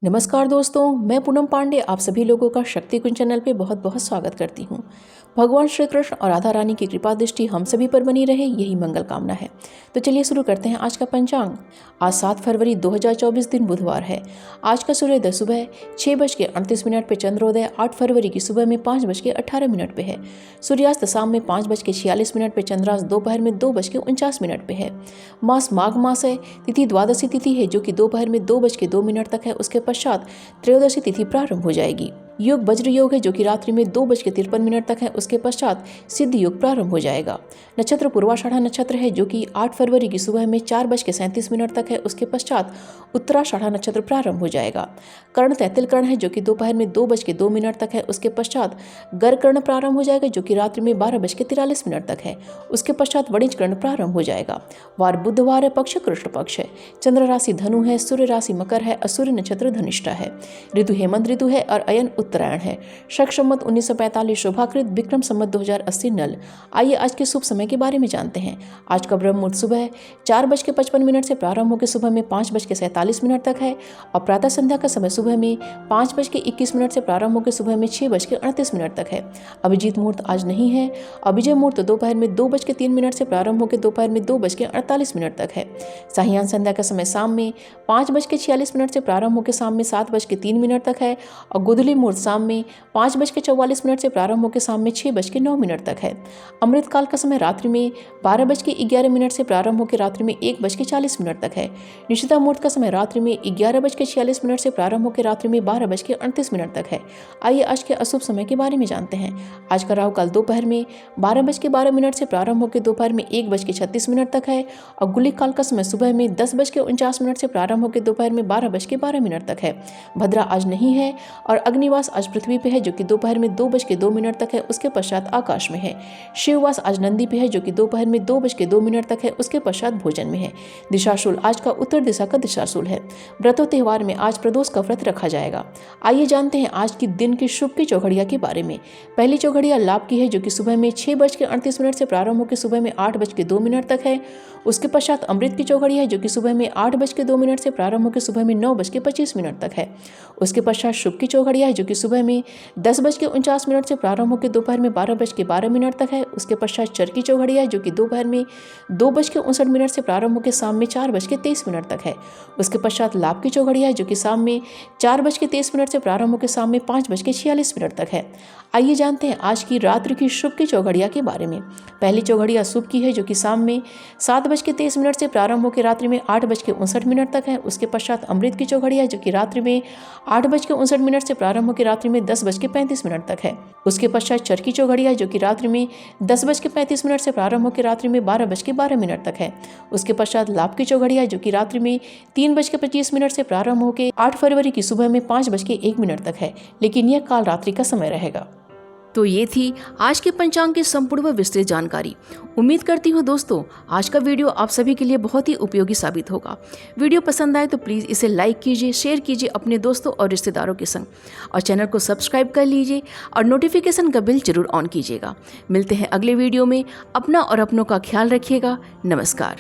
नमस्कार दोस्तों, मैं पूनम पांडे आप सभी लोगों का शक्ति कुंज चैनल पे बहुत बहुत स्वागत करती हूँ। भगवान श्री कृष्ण और राधा रानी की कृपा दृष्टि हम सभी पर बनी रहे, यही मंगल कामना है। तो चलिए शुरू करते हैं आज का पंचांग। आज 7 फरवरी 2024 दिन बुधवार है। आज का सूर्योदय सुबह 6:38 पे चंद्रोदय 8 फरवरी की सुबह में 5:18 पे है। सूर्यास्त शाम में 5:46 पे, चंद्रास्त दोपहर में 2:49 पे है। मास माघ मास है। तिथि द्वादशी तिथि है जो कि दोपहर में 2:02 तक है। उसके पश्चात त्रयोदशी तिथि प्रारंभ हो जाएगी। योग वज्र योग है जो कि रात्रि में 2:53 तक है। उसके पश्चात सिद्ध योग प्रारंभ हो जाएगा। नक्षत्र पूर्वाषाढ़ा नक्षत्र है जो कि 8 फरवरी की सुबह में 4:37 तक है। उसके पश्चात उत्तराषाढ़ा नक्षत्र प्रारंभ हो जाएगा। कर्ण तैतिल कर्ण है जो कि दोपहर में 2:02 तक है। उसके पश्चात गर कर्ण प्रारंभ हो जाएगा जो कि रात्रि में 12:43 तक है। उसके पश्चात वणिज कर्ण प्रारंभ हो जाएगा। वार बुधवार है, पक्ष कृष्ण पक्ष है। चंद्र राशि धनु है, सूर्य राशि मकर है, सूर्य नक्षत्र धनिष्ठा है। ऋतु हेमंत ऋतु है और अयन उत्तरायण है। शक संवत 1945 शोभाकृत, विक्रम संवत 2080 नल। आइए आज के शुभ समय के बारे में जानते हैं। आज का ब्रह्म मुहूर्त सुबह 4:55 से प्रारंभ होकर सुबह में 5:47 तक है और प्रातः संध्या का समय सुबह में 5:21 से प्रारंभ होकर सुबह में 6:38 तक है। अभिजीत मुहूर्त आज नहीं है। अभिजय मुहूर्त दोपहर में 2:03 से प्रारंभ होकर दोपहर में 2:48 तक है। साहियान संध्या का समय शाम में 5:46 से प्रारंभ होकर शाम में 7:03 तक है और गोधूली मुहूर्त शाम में 5:44 से प्रारंभ होकर शाम में 6:09 तक है। अमृत काल का समय रात्रि में 12:11 से प्रारंभ होकर रात्रि में 1:40 तक है। निशिता मुहूर्त का समय रात्रि में 11:46 से प्रारंभ होकर रात्रि में 12:38 तक है। आइए आज के अशुभ समय के बारे में जानते हैं। आज का राहु काल दोपहर में 12:12 से प्रारंभ होकर दोपहर में 1:36 तक है और गुलिक काल का समय सुबह में 10:49 से प्रारंभ होकर दोपहर में 12:12 तक है। भद्रा आज नहीं है और अग्निवास आज पृथ्वी पे है जो कि दोपहर में 2:02 तक है। उसके पश्चात आकाश में है। शिववास आज नंदी पे है जो कि दोपहर में 2:02 तक है। उसके पश्चात भोजन में है। दिशाशूल आज का उत्तर दिशा का दिशाशूल है। व्रतों त्योहार में आज प्रदोष का व्रत रखा जाएगा। आइए जानते हैं आज की दिन की शुभ की चौघड़िया के बारे में। पहली चौघड़िया लाभ की है जो कि सुबह में 6:38 से प्रारंभ होकर सुबह में 8:02 तक है। उसके पश्चात अमृत की चौघड़िया है जो कि सुबह में 8:02 से प्रारंभ होकर सुबह में 9:25 तक है। उसके पश्चात शुभ की चौघड़िया है जो कि सुबह में 10:49 से प्रारंभ होकर दोपहर में 12:12 तक है। उसके पश्चात चर की चौघड़िया है जो कि दोपहर में 2:59 से प्रारंभ होकर शाम में 4:23 तक है। उसके पश्चात लाभ की चौघड़िया है जो कि शाम में 4:23 से प्रारंभ होकर शाम में 5:46 तक है। आइए जानते हैं आज की रात्रि की शुभ की चौघड़िया के बारे में। पहली चौघड़िया शुभ की है जो कि शाम में 7:23 से प्रारंभ होकर रात्रि में 8:59 तक है। उसके पश्चात अमृत की चौघड़िया है जो कि रात्रि में 8:59 से प्रारंभ होकर रात्रि में 10:35 तक है। उसके पश्चात चर की चौघड़िया है जो कि रात्रि में 10:35 से प्रारंभ होकर रात्रि में 12:12 तक है। उसके पश्चात लाभ की चौघड़िया है जो कि रात्रि में 3:25 से प्रारंभ होकर 8 फरवरी की सुबह में 5:01 तक है। लेकिन यह काल रात्रि का समय रहेगा। तो ये थी आज के पंचांग की संपूर्ण व विस्तृत जानकारी। उम्मीद करती हूँ दोस्तों आज का वीडियो आप सभी के लिए बहुत ही उपयोगी साबित होगा। वीडियो पसंद आए तो प्लीज़ इसे लाइक कीजिए, शेयर कीजिए अपने दोस्तों और रिश्तेदारों के संग और चैनल को सब्सक्राइब कर लीजिए और नोटिफिकेशन का बिल जरूर ऑन कीजिएगा। मिलते हैं अगले वीडियो में। अपना और अपनों का ख्याल रखिएगा। नमस्कार।